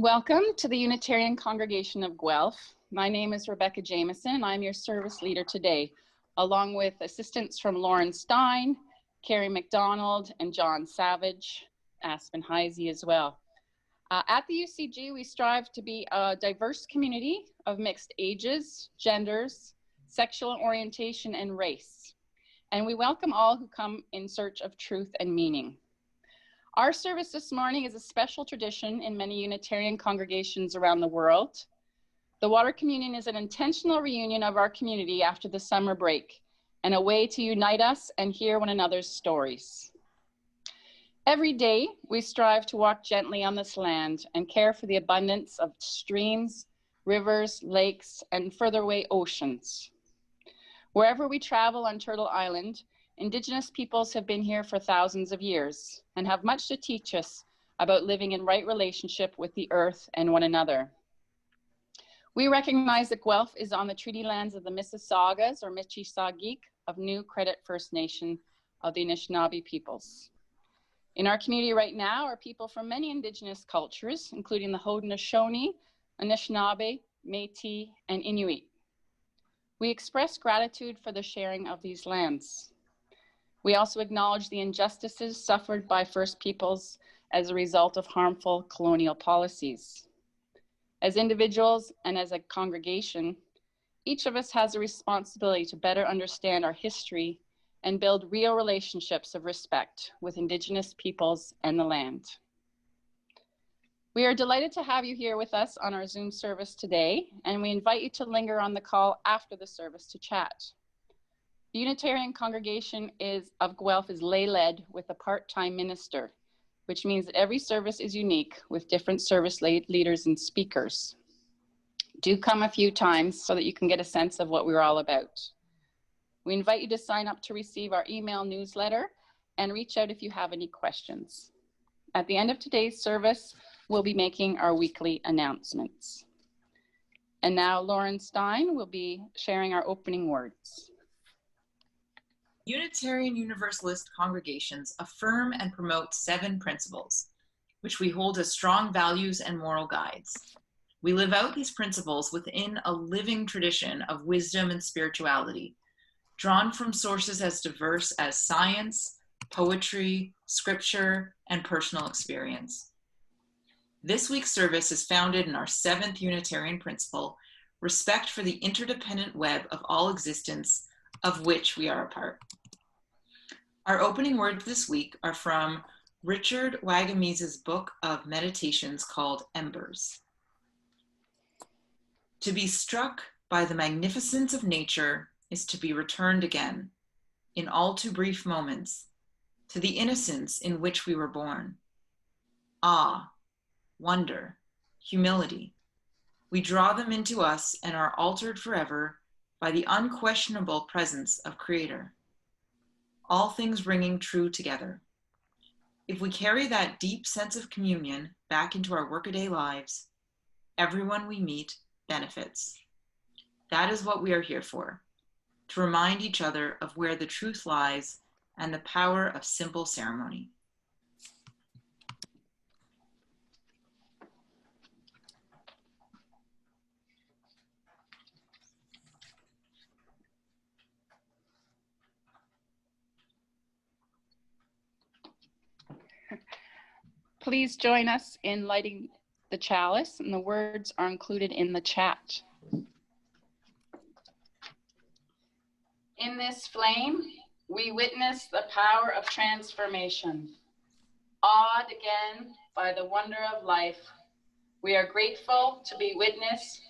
Welcome to the Unitarian Congregation of Guelph. My name is Rebecca Jameson, and I'm your service leader today, along with assistants from Lauren Stein, Carrie McDonald, and John Savage, Aspen Heisey as well. At the UCG, we strive to be a diverse community of mixed ages, genders, sexual orientation, and race. And we welcome all who come in search of truth and meaning. Our service this morning is a special tradition in many Unitarian congregations around the world. The Water Communion is an intentional reunion of our community after the summer break and a way to unite us and hear one another's stories. Every day, we strive to walk gently on this land and care for the abundance of streams, rivers, lakes, and further away oceans. Wherever we travel on Turtle Island, Indigenous peoples have been here for thousands of years and have much to teach us about living in right relationship with the earth and one another. We recognize that Guelph is on the treaty lands of the Mississaugas or Michisagik of New Credit First Nation of the Anishinaabe peoples. In our community right now are people from many Indigenous cultures, including the Haudenosaunee, Anishinaabe, Métis, and Inuit. We express gratitude for the sharing of these lands. We also acknowledge the injustices suffered by First Peoples as a result of harmful colonial policies. As individuals and as a congregation, each of us has a responsibility to better understand our history and build real relationships of respect with Indigenous peoples and the land. We are delighted to have you here with us on our Zoom service today, and we invite you to linger on the call after the service to chat. The Unitarian Congregation of Guelph is lay-led with a part-time minister, which means that every service is unique with different service leaders and speakers. Do come a few times so that you can get a sense of what we're all about. We invite you to sign up to receive our email newsletter and reach out if you have any questions. At the end of today's service, we'll be making our weekly announcements. And now Lauren Stein will be sharing our opening words. Unitarian Universalist congregations affirm and promote 7 principles, which we hold as strong values and moral guides. We live out these principles within a living tradition of wisdom and spirituality, drawn from sources as diverse as science, poetry, scripture, and personal experience. This week's service is founded in our 7th Unitarian principle, respect for the interdependent web of all existence, of which we are a part. Our opening words this week are from Richard Wagamese's book of meditations called Embers. To be struck by the magnificence of nature is to be returned again, in all too brief moments, to the innocence in which we were born. Awe, wonder, humility, we draw them into us and are altered forever by the unquestionable presence of Creator. All things ringing true together. If we carry that deep sense of communion back into our workaday lives, everyone we meet benefits. That is what we are here for, to remind each other of where the truth lies and the power of simple ceremony. Please join us in lighting the chalice, and the words are included in the chat. In this flame, we witness the power of transformation. Awed again by the wonder of life, we are grateful to be witness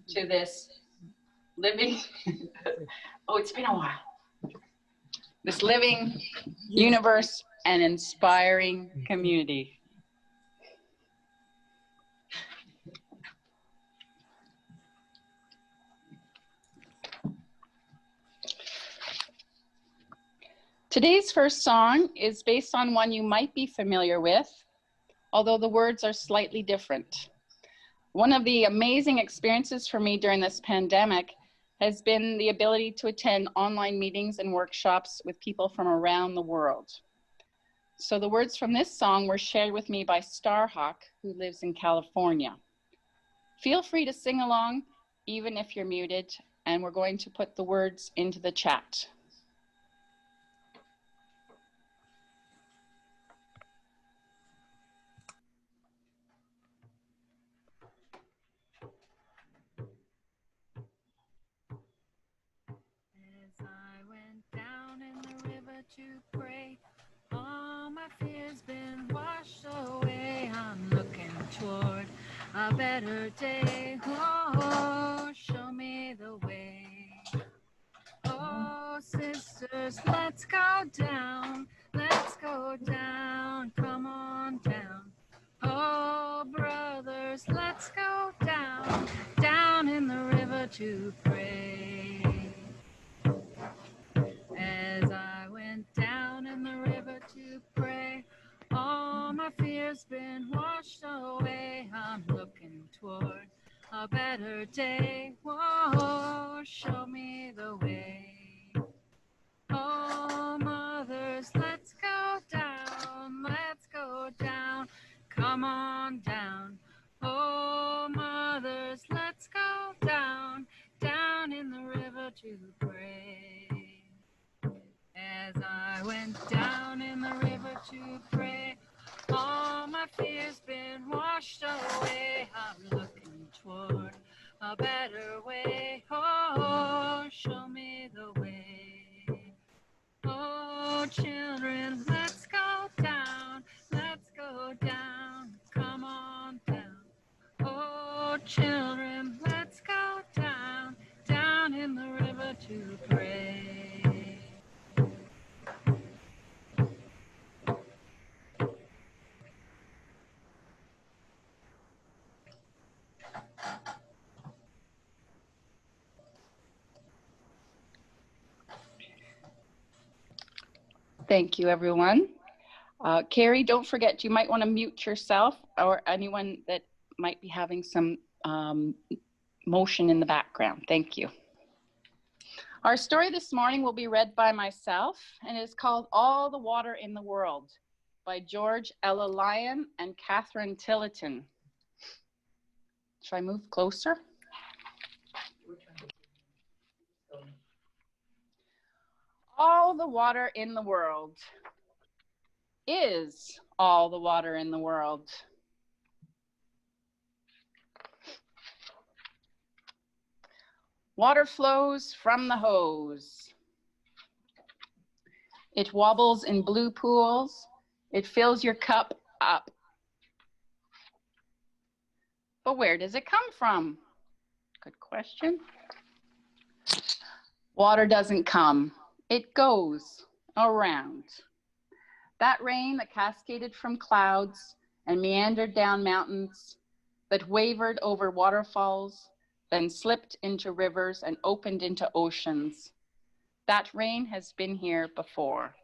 to this living, it's been a while. This living universe and inspiring community. Today's first song is based on one you might be familiar with, although the words are slightly different. One of the amazing experiences for me during this pandemic has been the ability to attend online meetings and workshops with people from around the world. So the words from this song were shared with me by Starhawk, who lives in California. Feel free to sing along, even if you're muted, and we're going to put the words into the chat. As I went down in the river to pray, all my fears been washed away. I'm looking toward a better day. Oh, show me the way. Oh, sisters, let's go down. Let's go down. Come on down. Oh, brothers, let's go down. Down in the river to pray. As I went down in the river to pray, all my fears been washed away. I'm looking toward a better day. Whoa, show me the way. Oh, mothers, let's go down. Let's go down. Come on down. Oh, mothers, let's go down. Down in the river to pray. As I went down in the river to pray, all my fears been washed away. I'm looking toward a better way. Oh, show me the way. Oh, children, let's go down. Let's go down. Come on down. Oh, children, let's go down. Down in the river to pray. Thank you, everyone. Carrie, don't forget, you might want to mute yourself or anyone that might be having some motion in the background. Thank you. Our story this morning will be read by myself, and it is called All the Water in the World by George Ella Lyon and Catherine Tillotson. Should I move closer? All the water in the world is all the water in the world. Water flows from the hose. It wobbles in blue pools. It fills your cup up. But where does it come from? Good question. Water doesn't come. It goes around. That rain that cascaded from clouds and meandered down mountains, that wavered over waterfalls, then slipped into rivers and opened into oceans. That rain has been here before.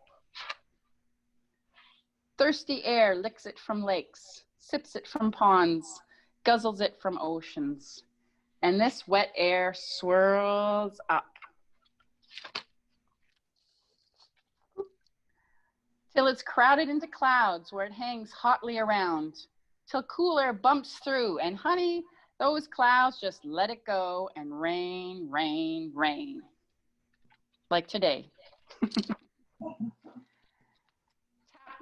Thirsty air licks it from lakes, sips it from ponds, guzzles it from oceans. And this wet air swirls up till it's crowded into clouds where it hangs hotly around, till cool air bumps through, and honey, those clouds just let it go and rain, rain, rain. Like today. Tap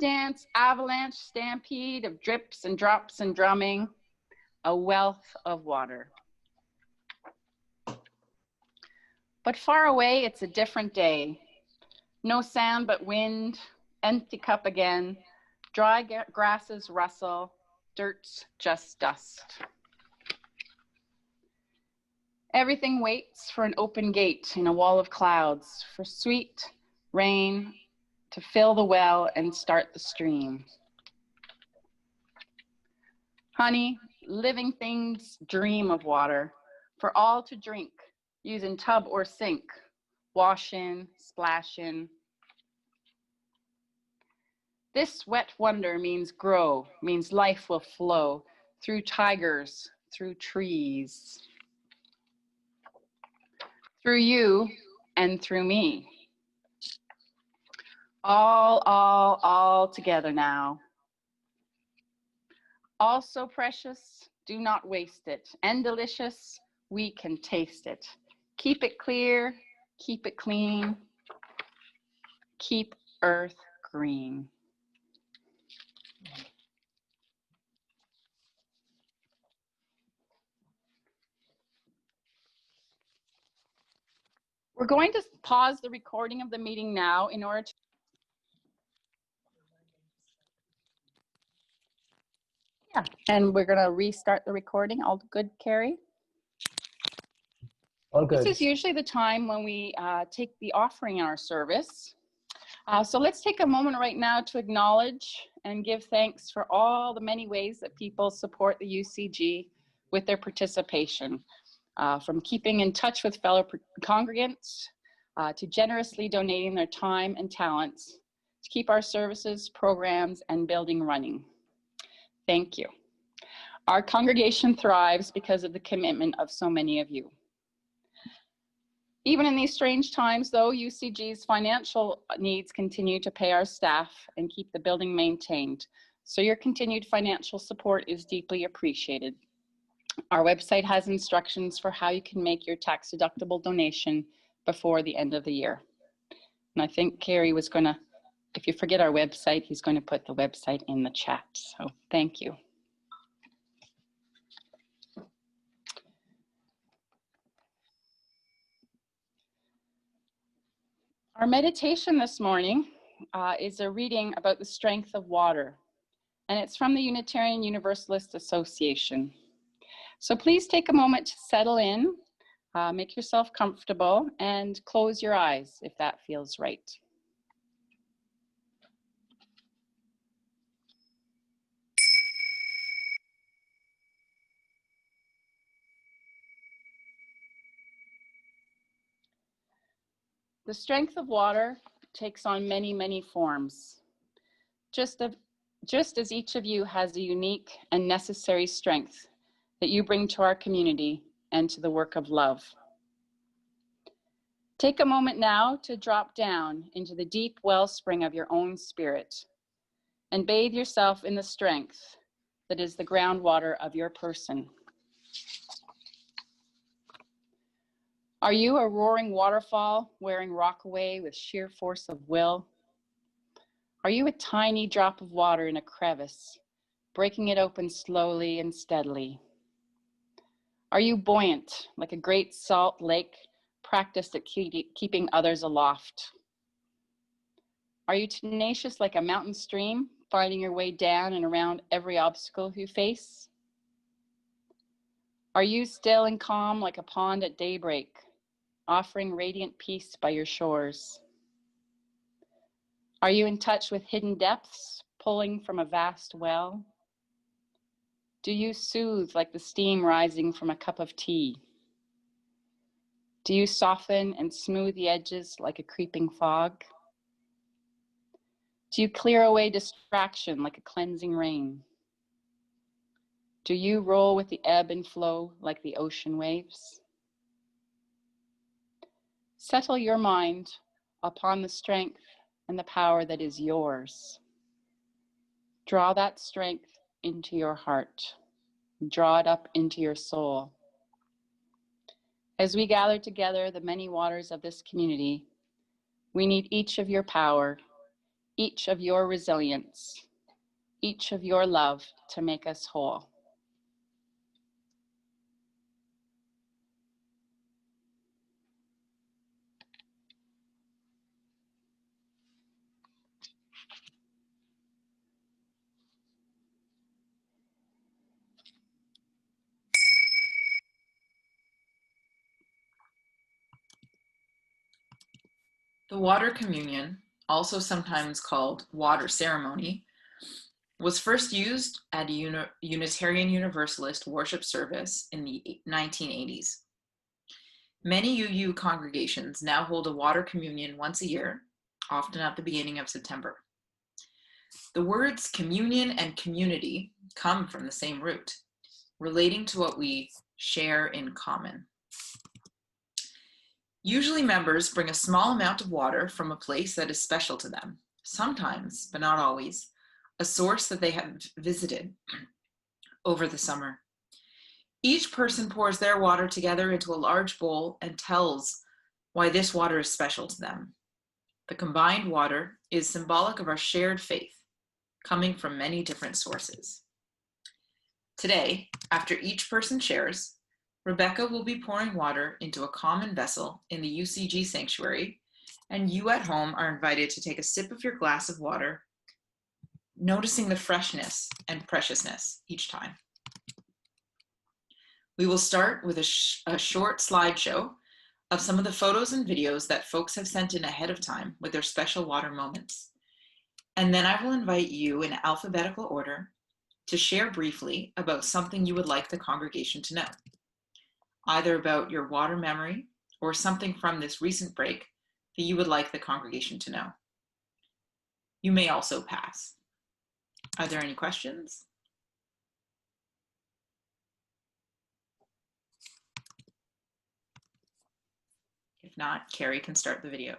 dance, avalanche, stampede of drips and drops and drumming, a wealth of water. But far away, it's a different day. No sound but wind, empty cup again, dry grasses rustle, dirt's just dust. Everything waits for an open gate in a wall of clouds, for sweet rain to fill the well and start the stream. Honey, living things dream of water, for all to drink, use in tub or sink, wash in, splash in. This wet wonder means grow, means life will flow through tigers, through trees, through you and through me. All together now. All so precious, do not waste it. And delicious, we can taste it. Keep it clear, keep it clean, keep Earth green. We're going to pause the recording of the meeting now in order to and we're going to restart the recording. All good, Carrie? All good. This is usually the time when we take the offering in our service. So let's take a moment right now to acknowledge and give thanks for all the many ways that people support the UCG with their participation, from keeping in touch with fellow congregants to generously donating their time and talents to keep our services, programs, and building running. Thank you. Our congregation thrives because of the commitment of so many of you. Even in these strange times, though, UCG's financial needs continue to pay our staff and keep the building maintained. So your continued financial support is deeply appreciated. Our website has instructions for how you can make your tax-deductible donation before the end of the year. And I think Carrie was going to, if you forget our website, he's going to put the website in the chat. So thank you. Our meditation this morning is a reading about the strength of water, and it's from the Unitarian Universalist Association. So please take a moment to settle in, make yourself comfortable, and close your eyes if that feels right. The strength of water takes on many, many forms. Just as each of you has a unique and necessary strength that you bring to our community and to the work of love. Take a moment now to drop down into the deep wellspring of your own spirit and bathe yourself in the strength that is the groundwater of your person. Are you a roaring waterfall wearing rock away with sheer force of will? Are you a tiny drop of water in a crevice, breaking it open slowly and steadily? Are you buoyant like a great salt lake practiced at keeping others aloft? Are you tenacious like a mountain stream, finding your way down and around every obstacle you face? Are you still and calm like a pond at daybreak, offering radiant peace by your shores? Are you in touch with hidden depths, pulling from a vast well? Do you soothe like the steam rising from a cup of tea? Do you soften and smooth the edges like a creeping fog? Do you clear away distraction like a cleansing rain? Do you roll with the ebb and flow like the ocean waves? Settle your mind upon the strength and the power that is yours. Draw that strength into your heart. Draw it up into your soul. As we gather together the many waters of this community, we need each of your power, each of your resilience, each of your love to make us whole. The water communion, also sometimes called water ceremony, was first used at a Unitarian Universalist worship service in the 1980s. Many UU congregations now hold a water communion once a year, often at the beginning of September. The words communion and community come from the same root, relating to what we share in common. Usually members bring a small amount of water from a place that is special to them, sometimes, but not always, a source that they have visited over the summer. Each person pours their water together into a large bowl and tells why this water is special to them. The combined water is symbolic of our shared faith, coming from many different sources. Today, after each person shares, Rebecca will be pouring water into a common vessel in the UCG sanctuary, and you at home are invited to take a sip of your glass of water, noticing the freshness and preciousness each time. We will start with a short slideshow of some of the photos and videos that folks have sent in ahead of time with their special water moments. And then I will invite you in alphabetical order to share briefly about something you would like the congregation to know, either about your water memory or something from this recent break that you would like the congregation to know. You may also pass. Are there any questions? If not, Carrie can start the video.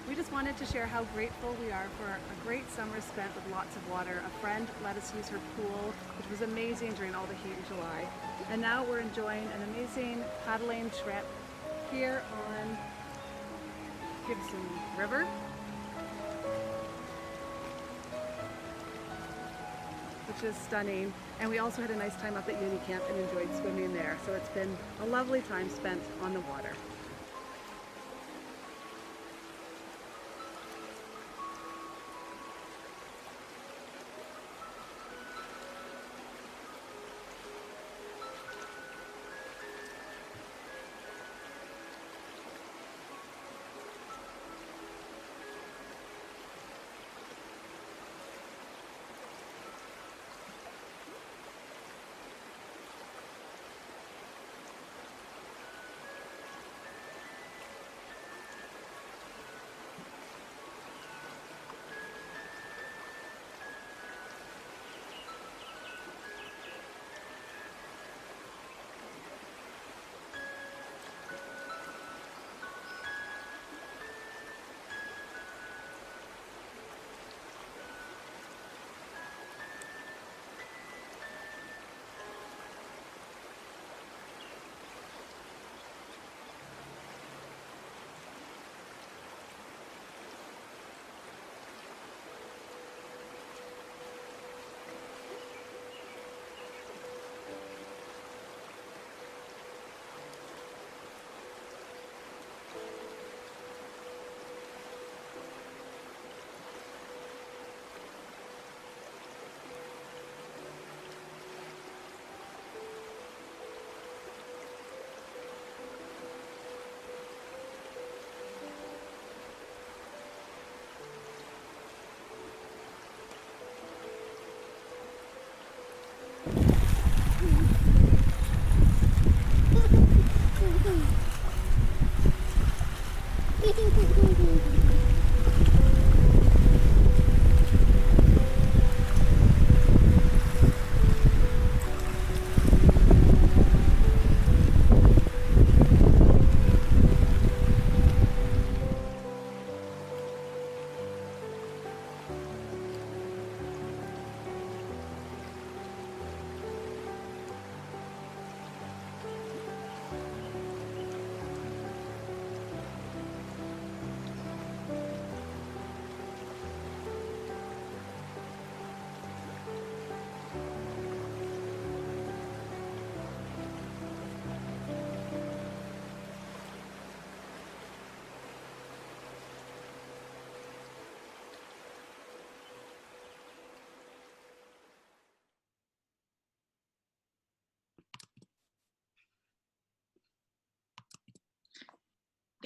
We just wanted to share how grateful we are for a great summer spent with lots of water. A friend let us use her pool, which was amazing during all the heat in July. And now we're enjoying an amazing paddling trip here on Gibson River, which is stunning. And we also had a nice time up at Uni Camp and enjoyed swimming there. So it's been a lovely time spent on the water.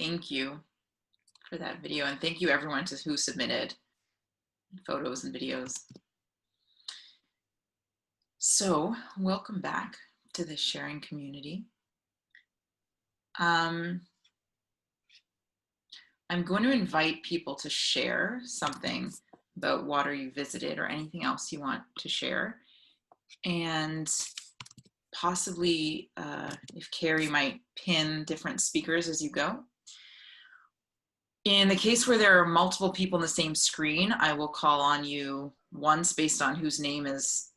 Thank you for that video, and thank you everyone who submitted photos and videos. So welcome back to the sharing community. I'm going to invite people to share something about water you visited or anything else you want to share. And possibly if Carrie might pin different speakers as you go. In the case where there are multiple people in the same screen, I will call on you once based on whose name is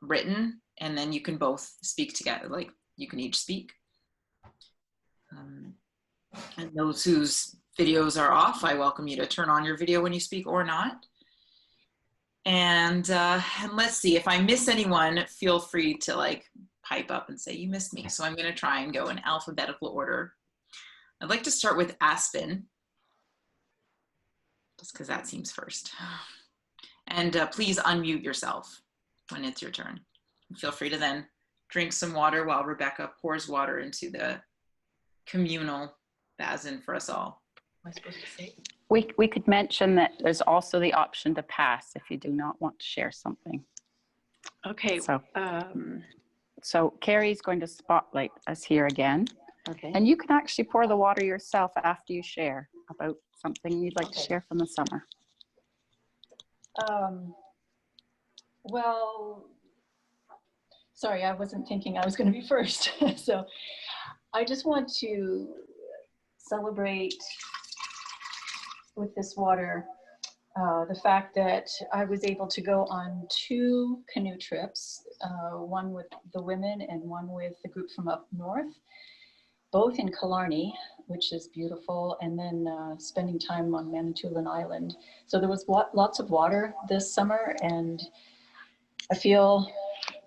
written, and then you can both speak together, like you can each speak. And those whose videos are off, I welcome you to turn on your video when you speak or not. And let's see, if I miss anyone, feel free to like pipe up and say you missed me. So I'm going to try and go in alphabetical order. I'd like to start with Aspen, just because that seems first. And please unmute yourself when it's your turn. Feel free to then drink some water while Rebecca pours water into the communal basin for us all. Am I supposed to say? We could mention that there's also the option to pass if you do not want to share something. Okay. So Carrie's going to spotlight us here again. Okay. And you can actually pour the water yourself after you share about something you'd like to share from the summer. Well, sorry, I wasn't thinking I was going to be first. So I just want to celebrate with this water the fact that I was able to go on 2 canoe trips, one with the women and one with the group from up north, both in Killarney, which is beautiful, and then spending time on Manitoulin Island. So there was lots of water this summer, and I feel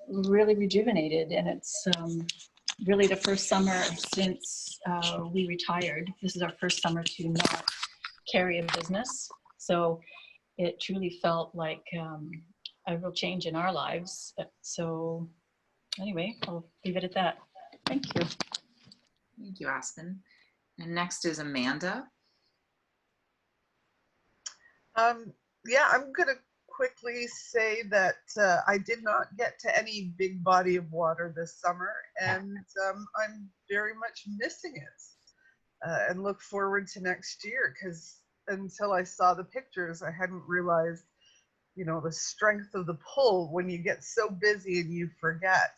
really rejuvenated, and it's really the first summer since we retired. This is our first summer to not carry a business. So it truly felt like a real change in our lives. So anyway, I'll leave it at that. Thank you. Thank you, Aspen. And next is Amanda. Yeah, I'm going to quickly say that I did not get to any big body of water this summer, and I'm very much missing it and look forward to next year, because until I saw the pictures, I hadn't realized, you know, the strength of the pull when you get so busy and you forget.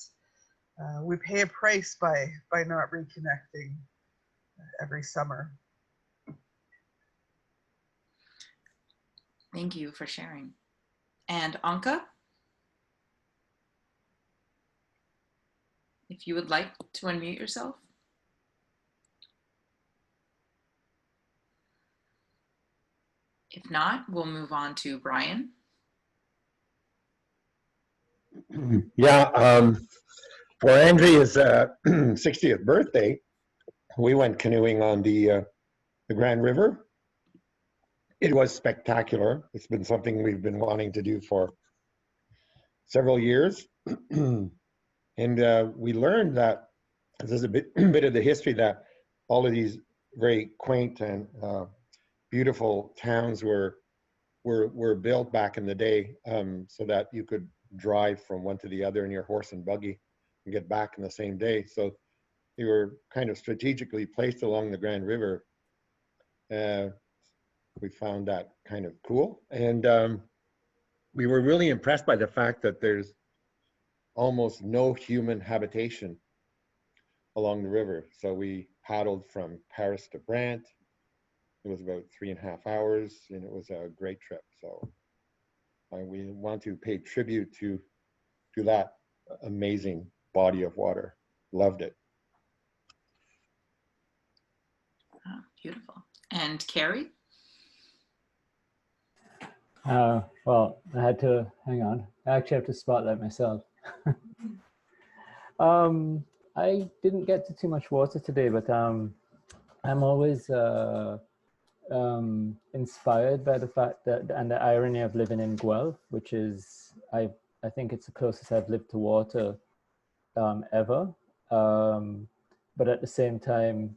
We pay a price by not reconnecting every summer. Thank you for sharing. And Anka, if you would like to unmute yourself. If not, we'll move on to Brian. Yeah, for Andrea's 60th birthday, we went canoeing on the Grand River. It was spectacular. It's been something we've been wanting to do for several years. And we learned that, this is a bit of the history, that all of these very quaint and beautiful towns were built back in the day so that you could drive from one to the other in your horse and buggy and get back in the same day. So they were kind of strategically placed along the Grand River. We found that kind of cool. And we were really impressed by the fact that there's almost no human habitation along the river. So we paddled from Paris to Brant. It was about 3.5 hours, and it was a great trip. So we want to pay tribute to that amazing body of water. Loved it. Oh, beautiful. And Carrie? Well, I had to, hang on, I actually have to spotlight myself. I didn't get to too much water today, but I'm always inspired by the fact that, and the irony of living in Guelph, which is, I think it's the closest I've lived to water ever. But at the same time,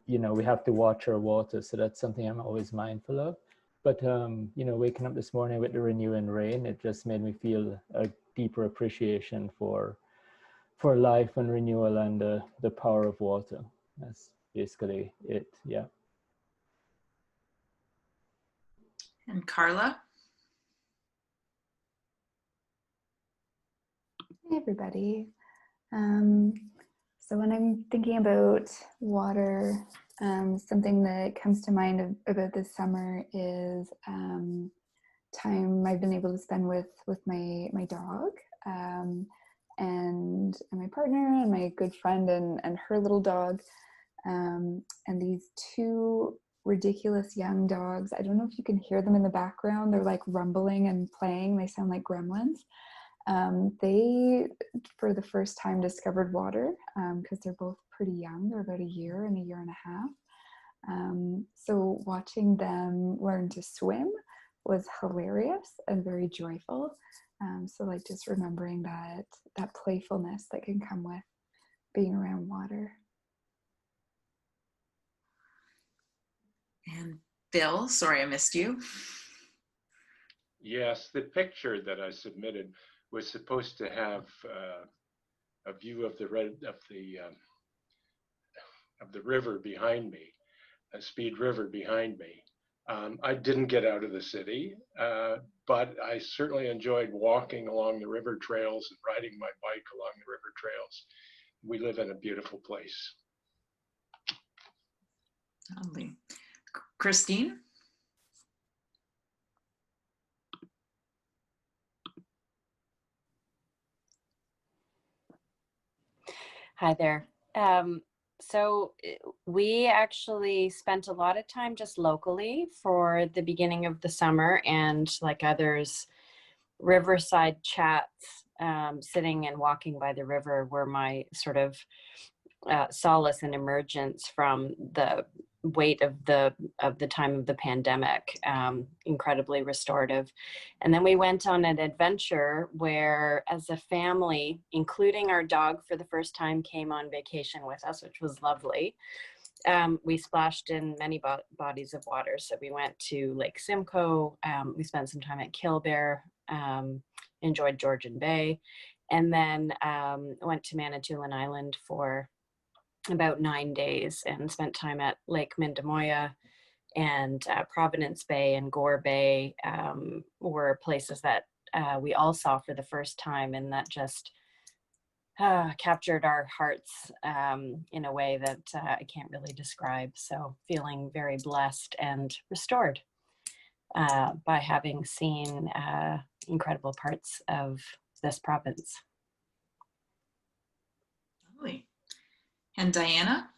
you know, we have to watch our water. So that's something I'm always mindful of. But, you know, waking up this morning with the renewing rain, it just made me feel a deeper appreciation for life and renewal and the power of water. That's basically it, yeah. And Carla? Hey everybody. So when I'm thinking about water, something that comes to mind about this summer is time I've been able to spend with my dog and my partner and my good friend and her little dog, and these two ridiculous young dogs. I don't know if you can hear them in the background. They're like rumbling and playing. They sound like gremlins. They, for the first time, discovered water because they're both pretty young. They're about a year and a half. So watching them learn to swim was hilarious and very joyful. So like just remembering that playfulness that can come with being around water. And Bill, sorry I missed you. Yes, the picture that I submitted was supposed to have a view of the river behind me, a Speed River behind me. I didn't get out of the city, but I certainly enjoyed walking along the river trails and riding my bike along the river trails. We live in a beautiful place. Lovely. Christine? Hi there. So we actually spent a lot of time just locally for the beginning of the summer, and like others, riverside chats, sitting and walking by the river were my sort of solace and emergence from the weight of the time of the pandemic, incredibly restorative. And then we went on an adventure where, as a family, including our dog for the first time, came on vacation with us, which was lovely. We splashed in many bodies of water. So we went to Lake Simcoe, we spent some time at Killbear, enjoyed Georgian Bay, and then went to Manitoulin Island for about 9 days and spent time at Lake Mindamoya and Providence Bay and Gore Bay were places that we all saw for the first time, and that just captured our hearts in a way that I can't really describe. So feeling very blessed and restored by having seen incredible parts of this province. Lovely. And Diana?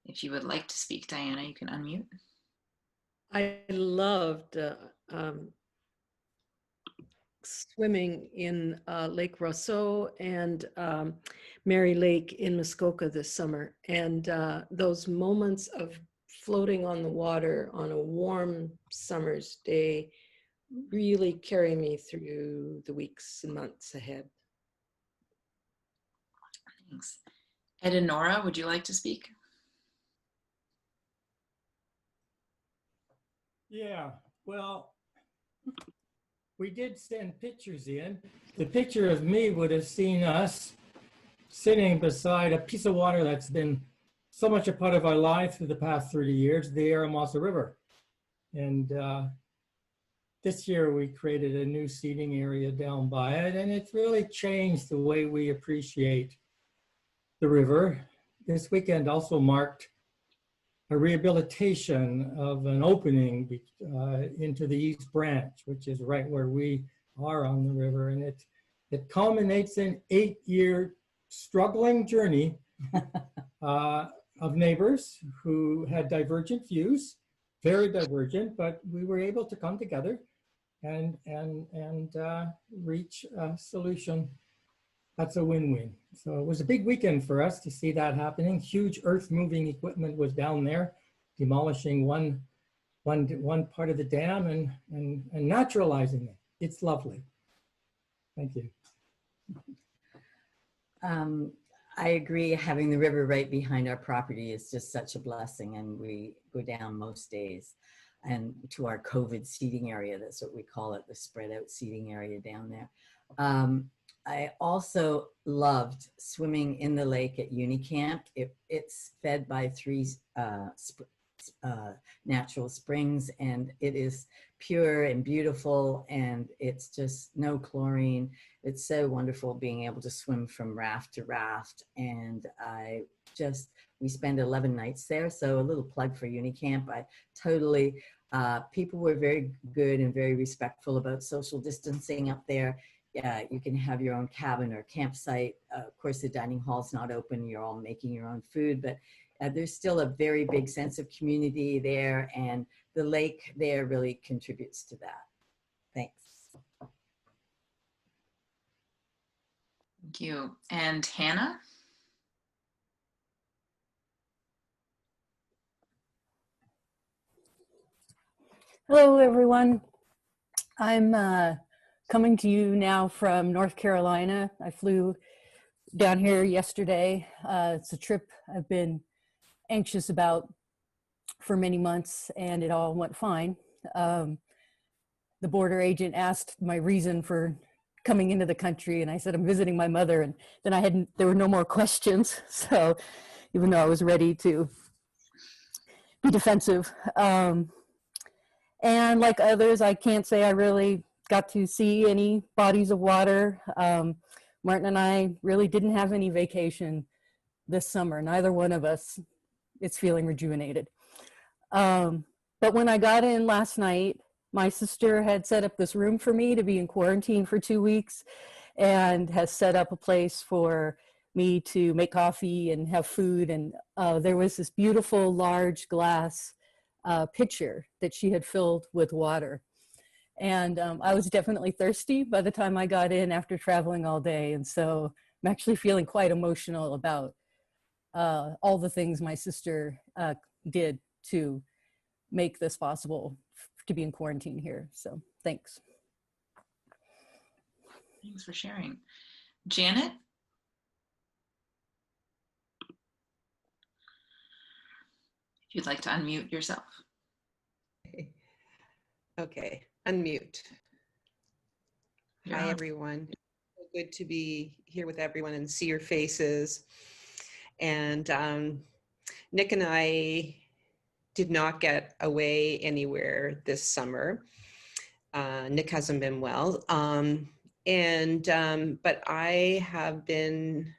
If you would like to speak, Diana, you can unmute. I loved swimming in Lake Rousseau and Mary Lake in Muskoka this summer. And those moments of floating on the water on a warm summer's day really carry me through the weeks and months ahead. Thanks. Ed and Nora, would you like to speak? Yeah, well, we did send pictures in. The picture of me would have seen us sitting beside a piece of water that's been so much a part of our life for the past 30 years, the Aramasa River. And this year we created a new seating area down by it, and it's really changed the way we appreciate the river. This weekend also marked a rehabilitation of an opening into the East Branch, which is right where we are on the river. And it culminates in 8-year struggling journey of neighbors who had divergent views, very divergent, but we were able to come together and reach a solution that's a win-win. So it was a big weekend for us to see that happening. Huge earth-moving equipment was down there, demolishing one part of the dam and naturalizing it. It's lovely. Thank you. I agree. Having the river right behind our property is just such a blessing, and we go down most days and to our COVID seating area. That's what we call it, the spread out seating area down there. I also loved swimming in the lake at Unicamp. It's fed by three natural springs, and it is pure and beautiful, and it's just no chlorine. It's so wonderful being able to swim from raft to raft. And we spend 11 nights there. So a little plug for Unicamp. People were very good and very respectful about social distancing up there. You can have your own cabin or campsite. Of course, the dining hall's not open. You're all making your own food, but there's still a very big sense of community there, and the lake there really contributes to that. Thanks. Thank you. And Hannah? Hello, everyone. I'm coming to you now from North Carolina. I flew down here yesterday. It's a trip I've been anxious about for many months, and it all went fine. The border agent asked my reason for coming into the country, and I said I'm visiting my mother, and then there were no more questions. So even though I was ready to be defensive, and like others, I can't say I really got to see any bodies of water. Martin and I really didn't have any vacation this summer. Neither one of us is feeling rejuvenated. But when I got in last night, my sister had set up this room for me to be in quarantine for 2 weeks, and has set up a place for me to make coffee and have food. And there was this beautiful large glass pitcher that she had filled with water. And I was definitely thirsty by the time I got in after traveling all day. And so I'm actually feeling quite emotional about all the things my sister did to make this possible to be in quarantine here. So thanks. Thanks for sharing. Janet? If you'd like to unmute yourself. Okay, unmute. You're Hi, on. everyone. Good to be here with everyone and see your faces. And Nick and I did not get away anywhere this summer. Nick hasn't been well. But I have been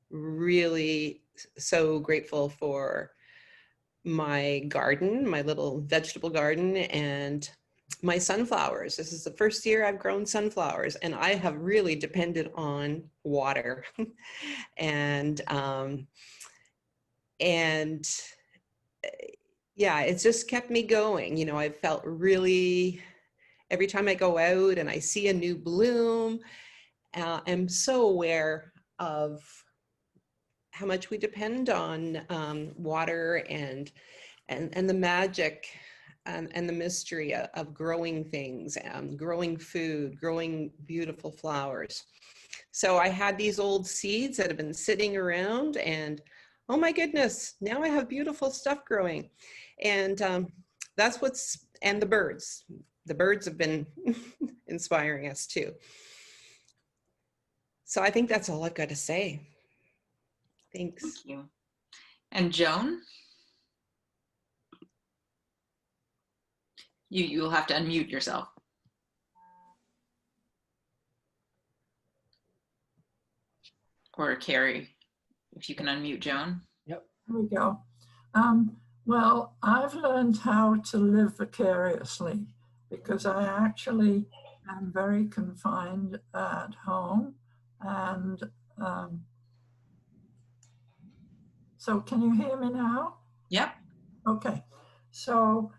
really so grateful for my garden, my little vegetable garden, and my sunflowers. This is the first year I've grown sunflowers, and I have really depended on water. Yeah, it's just kept me going. You know, I felt really, every time I go out and I see a new bloom, I'm so aware of how much we depend on water and the magic and the mystery of growing things, growing food, growing beautiful flowers. So I had these old seeds that have been sitting around, and oh my goodness, now I have beautiful stuff growing. And that's and the birds have been inspiring us too. So I think that's all I've got to say. Thanks. Thank you. And Joan? You'll have to unmute yourself. Or Carrie, if you can unmute Joan. Yep. Here we go. Well, I've learned how to live vicariously because I actually am very confined at home. And so can you hear me now? Yep. Okay. So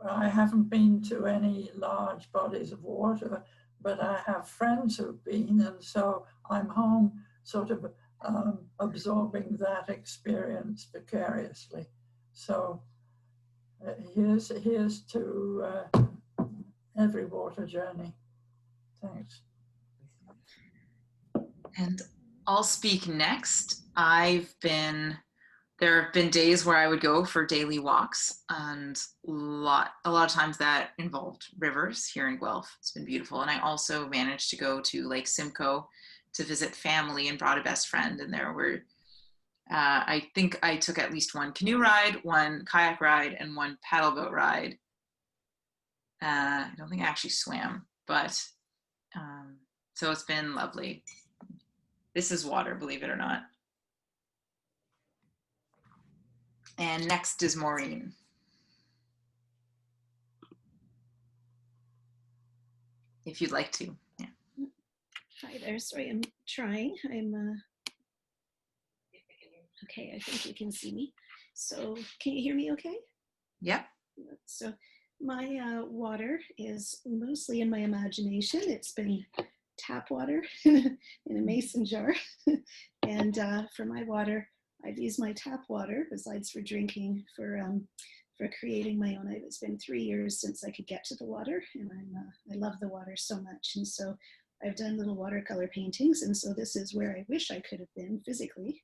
I haven't been to any large bodies of water, but I have friends who've been, and so I'm home sort of absorbing that experience vicariously. So here's to every water journey. Thanks. And I'll speak next. There have been days where I would go for daily walks, and a lot of times that involved rivers here in Guelph. It's been beautiful. And I also managed to go to Lake Simcoe to visit family and brought a best friend. And there were, I think I took at least one canoe ride, one kayak ride, and one paddle boat ride. I don't think I actually swam, but so it's been lovely. This is water, believe it or not. And next is Maureen. If you'd like to. Yeah. Hi there. Sorry, I'm trying. Okay, I think you can see me. So can you hear me okay? Yeah. So my water is mostly in my imagination. It's been tap water in a mason jar. And for my water, I've used my tap water, besides for drinking, for creating my own. It's been 3 years since I could get to the water, and I love the water so much. And so I've done little watercolor paintings, and so this is where I wish I could have been physically,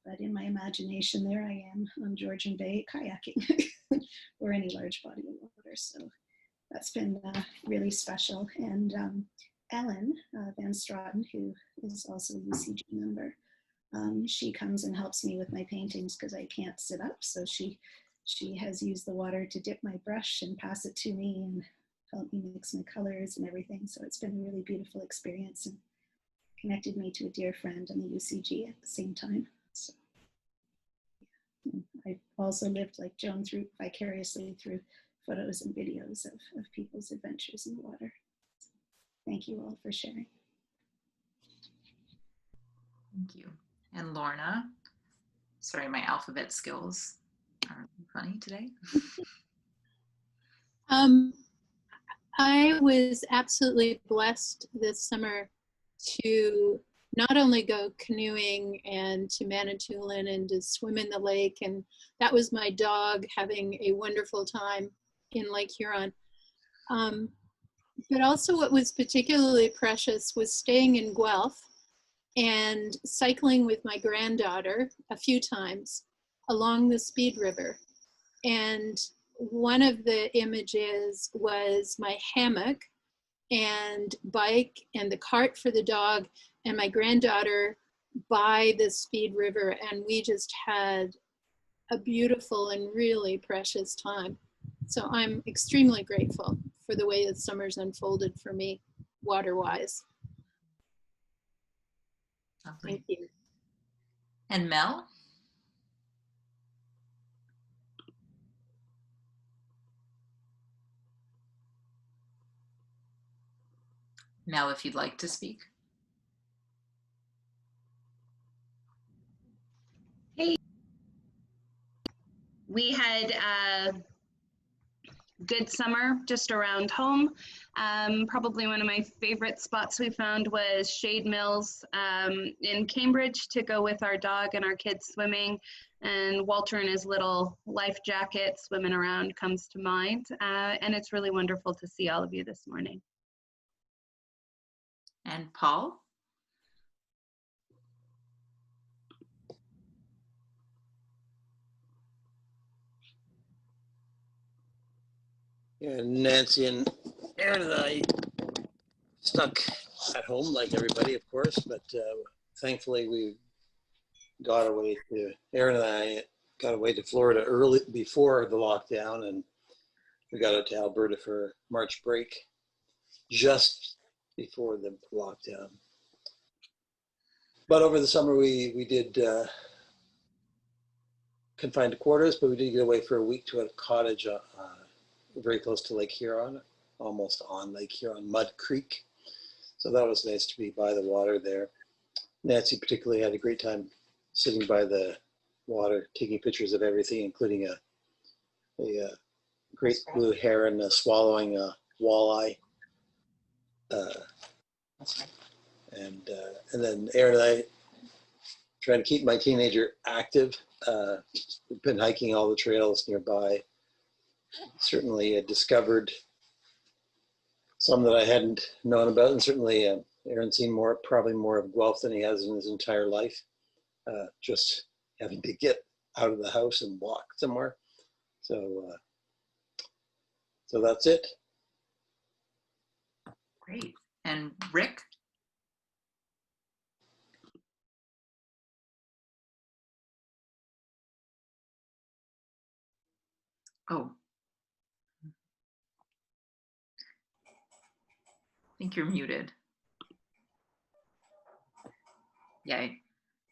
but in my imagination, there I am on Georgian Bay kayaking, or any large body of water. So that's been really special. And Ellen Van Straten, who is also a UCG member, she comes and helps me with my paintings because I can't sit up. So she has used the water to dip my brush and pass it to me and help me mix my colors and everything. So it's been a really beautiful experience and connected me to a dear friend in the UCG at the same time. So I've also lived like Joan vicariously through photos and videos of people's adventures in the water. So thank you all for sharing. Thank you. And Lorna, sorry, my alphabet skills aren't funny today. I was absolutely blessed this summer to not only go canoeing and to Manitoulin and to swim in the lake, and that was my dog having a wonderful time in Lake Huron. But also what was particularly precious was staying in Guelph and cycling with my granddaughter a few times along the Speed River. And one of the images was my hammock and bike and the cart for the dog and my granddaughter by the Speed River. And we just had a beautiful and really precious time. So I'm extremely grateful for the way the summer's unfolded for me, water-wise. Lovely. Thank you. And Mel? Mel, if you'd like to speak. Hey, we had a good summer just around home. Probably one of my favorite spots we found was Shade Mills in Cambridge to go with our dog and our kids swimming. And Walter in his little life jacket swimming around comes to mind. And it's really wonderful to see all of you this morning. And Paul? Yeah, Nancy and Aaron and I stuck at home like everybody, of course, but thankfully we got away to, Aaron and I got away to Florida early before the lockdown, and we got out to Alberta for March break just before the lockdown. But over the summer we did confined to quarters, but we did get away for a week to a cottage very close to Lake Huron, almost on Lake Huron, Mud Creek. So that was nice to be by the water there. Nancy particularly had a great time sitting by the water, taking pictures of everything, including a great blue heron swallowing a walleye. And then Aaron and I trying to keep my teenager active. We've been hiking all the trails nearby. Certainly discovered some that I hadn't known about, and certainly Aaron's seen probably more of Guelph than he has in his entire life. Just having to get out of the house and walk somewhere. So, so that's it. Great. And Rick? Oh. I think you're muted. Yay.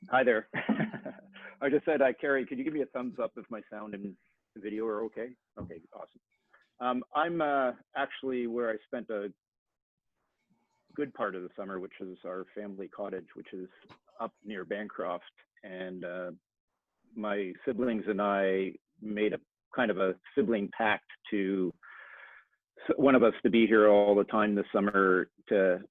Hi there. I just said, Carrie, could you give me a thumbs up if my sound and video are okay? Okay, awesome. I'm actually where I spent a good part of the summer, which is our family cottage, which is up near Bancroft. And my siblings and I made a kind of a sibling pact to one of us to be here all the time this summer to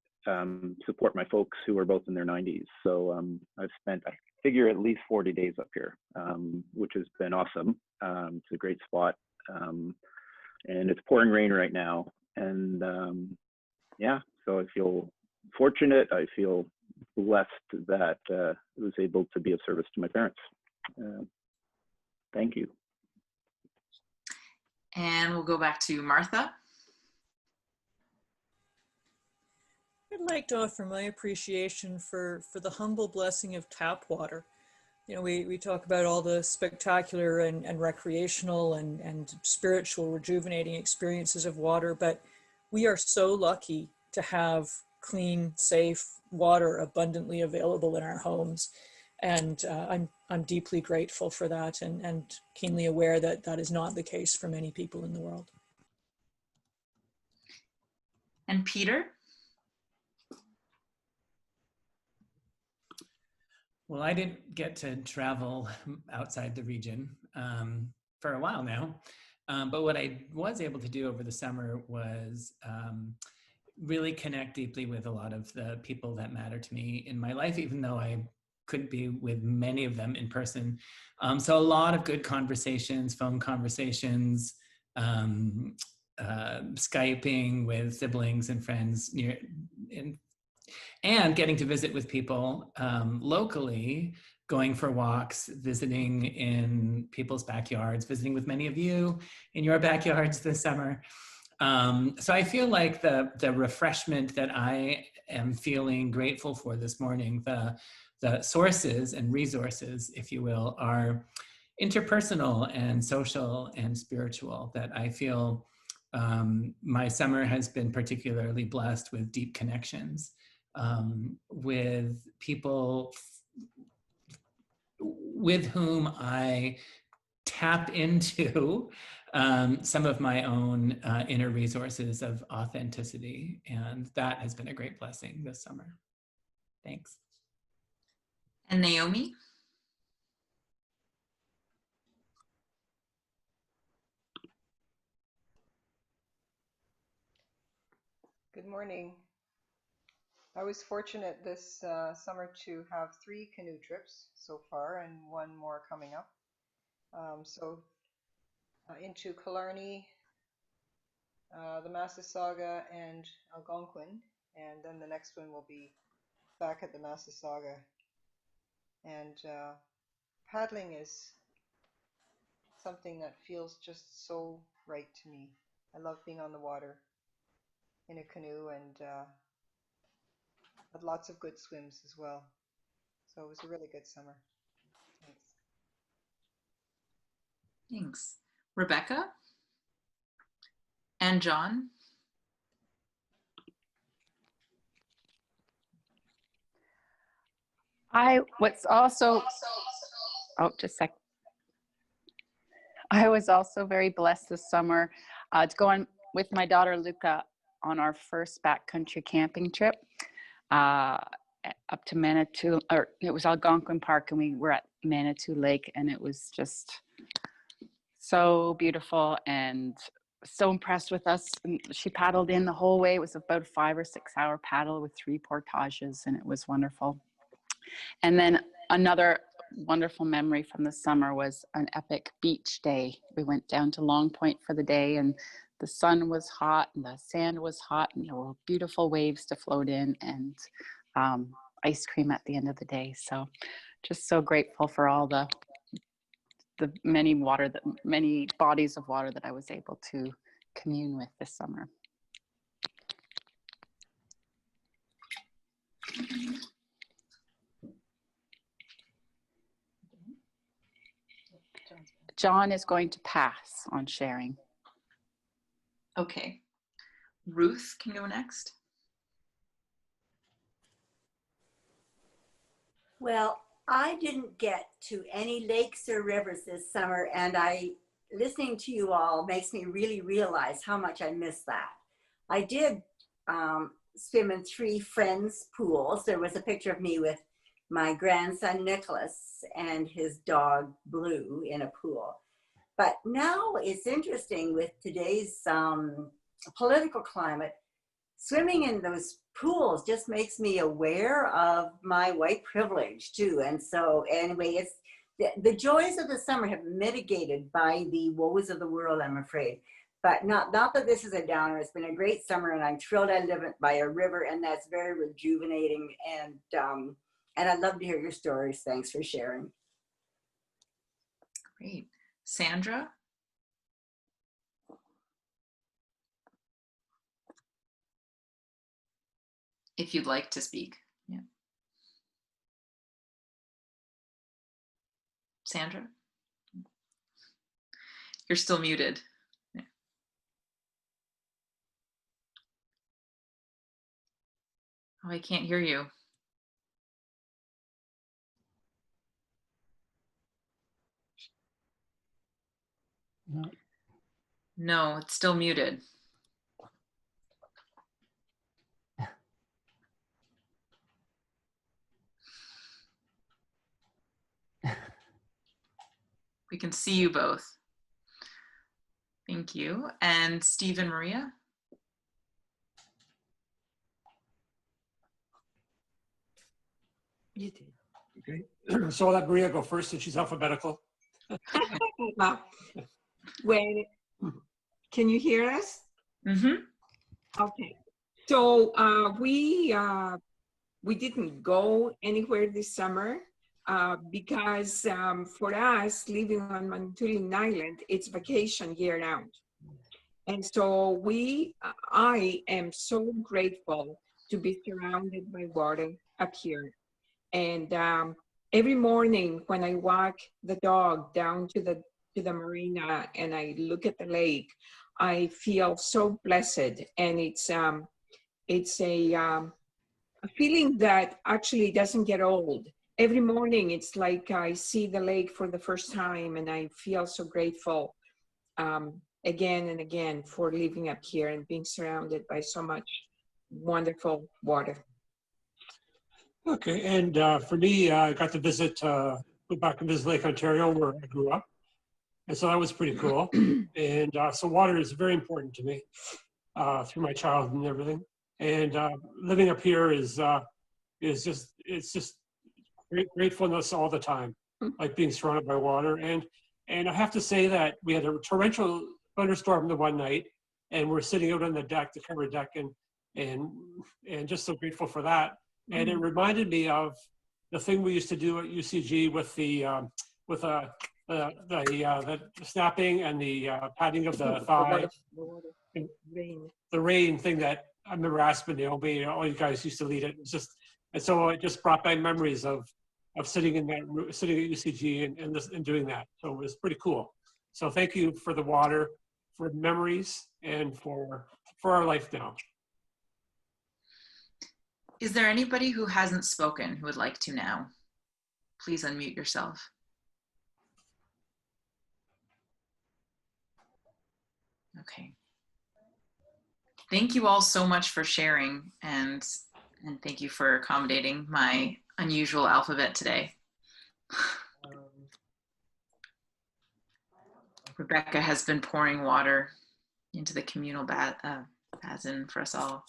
support my folks who are both in their 90s. So I've spent, I figure, at least 40 days up here, which has been awesome. It's a great spot. And it's pouring rain right now. And yeah, so I feel fortunate. I feel blessed that I was able to be of service to my parents. Thank you. And we'll go back to Martha. I'd like to offer my appreciation for the humble blessing of tap water. You know, we talk about all the spectacular and recreational and spiritual rejuvenating experiences of water, but we are so lucky to have clean, safe water abundantly available in our homes. And I'm deeply grateful for that and keenly aware that that is not the case for many people in the world. And Peter? Well, I didn't get to travel outside the region for a while now, but what I was able to do over the summer was really connect deeply with a lot of the people that matter to me in my life, even though I couldn't be with many of them in person. So a lot of good conversations, phone conversations, Skyping with siblings and friends and getting to visit with people locally, going for walks, visiting in people's backyards, visiting with many of you in your backyards this summer. So I feel like the refreshment that I am feeling grateful for this morning, the sources and resources, if you will, are interpersonal and social and spiritual, that I feel my summer has been particularly blessed with deep connections with people with whom I tap into some of my own inner resources of authenticity. And that has been a great blessing this summer. Thanks. And Naomi? Good morning. I was fortunate this summer to have 3 canoe trips so far and 1 more coming up. Into Killarney, the Massasauga, and Algonquin, and then the next one will be back at the Massasauga. And paddling is something that feels just so right to me. I love being on the water in a canoe and had lots of good swims as well. So it was a really good summer. Thanks. Thanks. Rebecca? And John? I was also very blessed this summer to go on with my daughter Luca on our first backcountry camping trip up to Manitou, or it was Algonquin Park, and we were at Manitou Lake, and it was just so beautiful and so impressed with us. And she paddled in the whole way. It was about a 5 or 6 hour paddle with 3 portages, and it was wonderful. And then another wonderful memory from the summer was an epic beach day. We went down to Long Point for the day, and the sun was hot and the sand was hot, and there were beautiful waves to float in, and ice cream at the end of the day. So just so grateful for all the many bodies of water that I was able to commune with this summer. John is going to pass on sharing. Okay. Ruth can go next. Well, I didn't get to any lakes or rivers this summer, and listening to you all makes me really realize how much I miss that. I did swim in 3 friends' pools. There was a picture of me with my grandson Nicholas and his dog Blue in a pool. But now it's interesting with today's political climate, swimming in those pools just makes me aware of my white privilege too. And so anyway, it's the joys of the summer have mitigated by the woes of the world, I'm afraid. But not that this is a downer. It's been a great summer, and I'm thrilled I live by a river, and that's very rejuvenating. And I'd love to hear your stories. Thanks for sharing. Great. Sandra? If you'd like to speak. Yeah. Sandra? You're still muted. Yeah. Oh, I can't hear you. No, it's still muted. We can see you both. Thank you. And Steve and Maria? You did. Okay. So I'll let Maria go first since she's alphabetical. Wait, can you hear us? Mm-hmm. Okay. So we didn't go anywhere this summer because for us living on Manitoulin Island, it's vacation year round. And so I am so grateful to be surrounded by water up here. And every morning when I walk the dog down to the marina and I look at the lake, I feel so blessed. And it's a feeling that actually doesn't get old. Every morning it's like I see the lake for the first time, and I feel so grateful again and again for living up here and being surrounded by so much wonderful water. Okay, and for me, I got to go back and visit Lake Ontario where I grew up. And so that was pretty cool. And so water is very important to me through my childhood and everything. And living up here it's just gratefulness all the time, like being surrounded by water. And I have to say that we had a torrential thunderstorm the one night, and we're sitting out on the deck, the covered deck, and just so grateful for that. And it reminded me of the thing we used to do at UCG with the snapping and the patting of the thigh. The rain thing that I remember asking Naomi, all you guys used to lead it. It's just, and so it just brought back memories of sitting at UCG and doing that. So it was pretty cool. So thank you for the water, for memories, and for our life now. Is there anybody who hasn't spoken who would like to now? Please unmute yourself. Okay. Thank you all so much for sharing, and thank you for accommodating my unusual alphabet today. Rebecca has been pouring water into the communal basin for us all.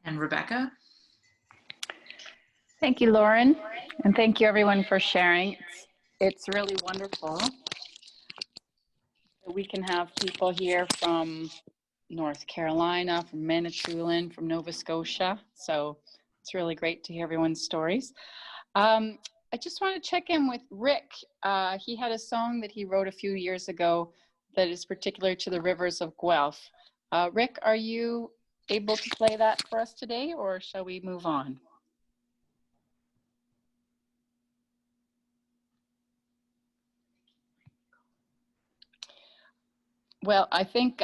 And Rebecca? Thank you, Lauren. And thank you everyone for sharing. It's really wonderful that we can have people here from North Carolina, from Manitoulin, from Nova Scotia. So it's really great to hear everyone's stories. I just want to check in with Rick. He had a song that he wrote a few years ago that is particular to the rivers of Guelph. Rick, are you able to play that for us today, or shall we move on? Well, I think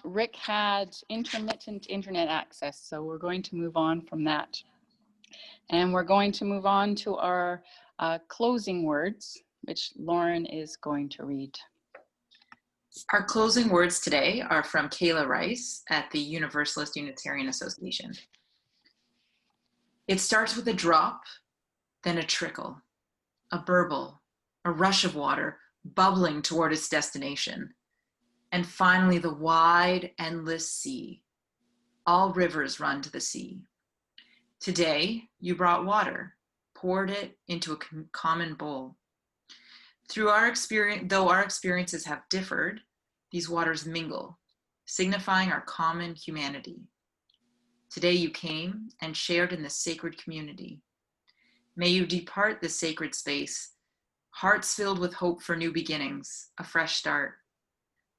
Rick had intermittent internet access, so we're going to move on from that. And we're going to move on to our closing words, which Lauren is going to read. Our closing words today are from Kayla Rice at the Universalist Unitarian Association. It starts with a drop, then a trickle, a burble, a rush of water bubbling toward its destination, and finally the wide, endless sea. All rivers run to the sea. Today, you brought water, poured it into a common bowl. Though our experiences have differed, these waters mingle, signifying our common humanity. Today you came and shared in this sacred community. May you depart this sacred space, hearts filled with hope for new beginnings, a fresh start.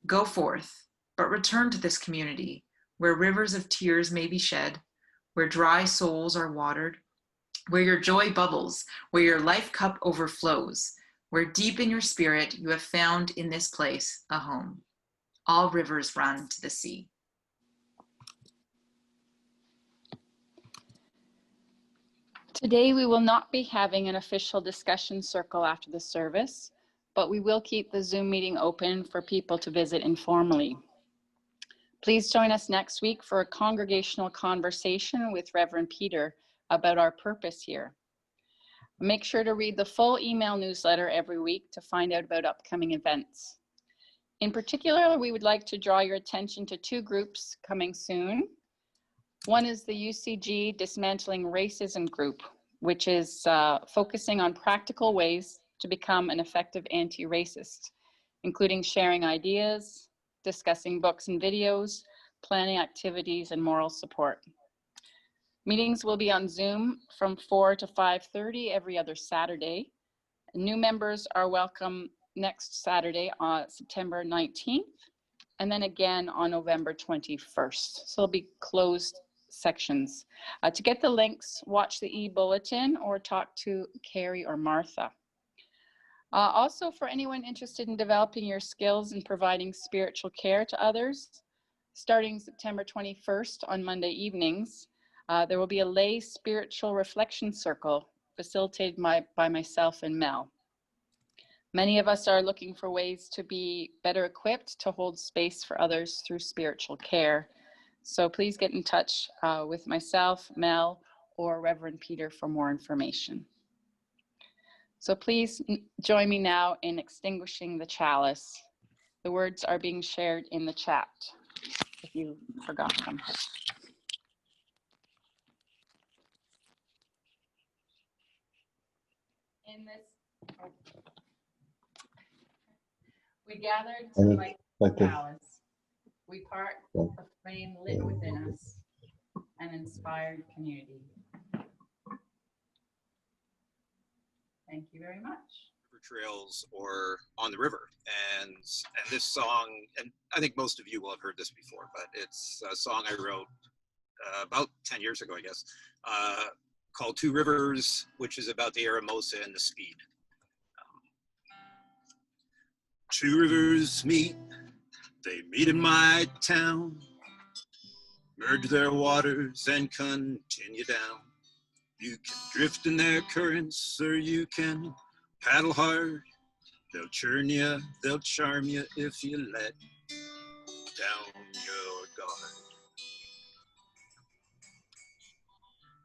Go forth, but return to this community where rivers of tears may be shed, where dry souls are watered, where your joy bubbles, where your life cup overflows, where deep in your spirit you have found in this place a home. All rivers run to the sea. Today we will not be having an official discussion circle after the service, but we will keep the Zoom meeting open for people to visit informally. Please join us next week for a congregational conversation with Reverend Peter about our purpose here. Make sure to read the full email newsletter every week to find out about upcoming events. In particular, we would like to draw your attention to two groups coming soon. One is the UCG Dismantling Racism group, which is focusing on practical ways to become an effective anti-racist, including sharing ideas, discussing books and videos, planning activities, and moral support. Meetings will be on Zoom from 4 to 5:30 every other Saturday. New members are welcome next Saturday on September 19th, and then again on November 21st. So it'll be closed sections. To get the links, watch the e-bulletin or talk to Carrie or Martha. Also, for anyone interested in developing your skills in providing spiritual care to others, starting September 21st on Monday evenings, there will be a lay spiritual reflection circle facilitated by myself and Mel. Many of us are looking for ways to be better equipped to hold space for others through spiritual care. So please get in touch with myself, Mel, or Reverend Peter for more information. So please join me now in extinguishing the chalice. The words are being shared in the chat if you forgot them. In this, we gathered to light the chalice. We part a flame lit within us, an inspired community. Thank you very much. River trails or on the river, and this song, and I think most of you will have heard this before, but it's a song I wrote about 10 years ago, I guess, called Two Rivers, which is about the Aramosa and the speed. Two rivers meet, they meet in my town, merge their waters and continue down. You can drift in their currents or you can paddle hard. They'll churn you, they'll charm you if you let down your guard.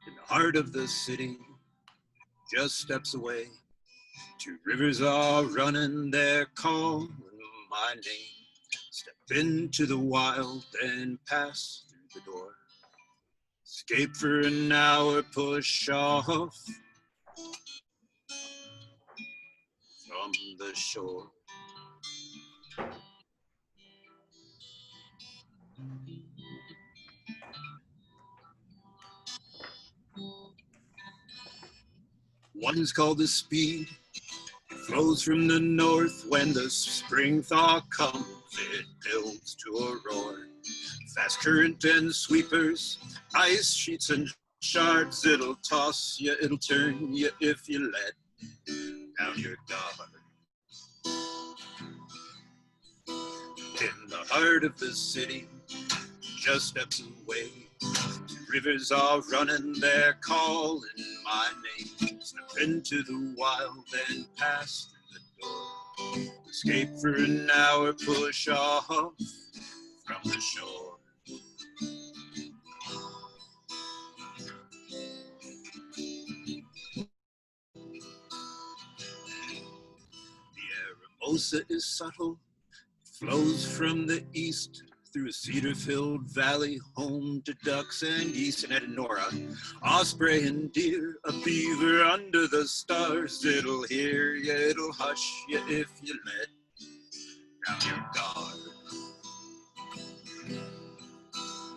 In the heart of the city, just steps away, two rivers are running, they're calling my name. Step into the wild and pass through the door. Escape for an hour, push off. from the shore. One's called the speed. It flows from the north when the spring thaw comes. It builds to a roar. Fast current and sweepers, ice sheets and shards. It'll toss you, it'll turn you if you let down your guard. In the heart of the city, just steps away, two rivers are running, they're calling my name. Step into the wild and pass through the door. Escape for an hour, push off from the shore. The Aramosa is subtle, flows from the east through a cedar-filled valley, home to ducks and geese and Edenora, osprey and deer, a beaver under the stars. It'll hear you, it'll hush you if you let down your guard.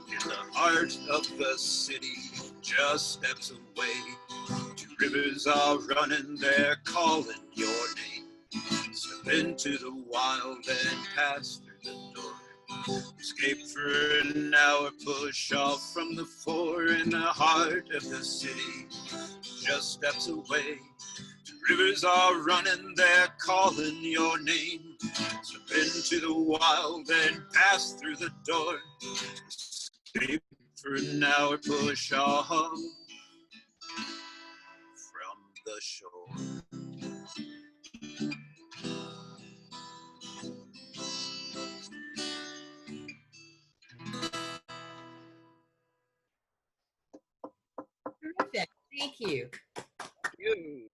In the heart of the city, just steps away, two rivers are running, they're calling your name. Step into the wild and pass through the door. Escape for an hour, push off from the fore. In the heart of the city, just steps away, two rivers are running, they're calling your name. Step into the wild and pass through the door. Escape for an hour, push off from the shore. Terrific. Thank you. You.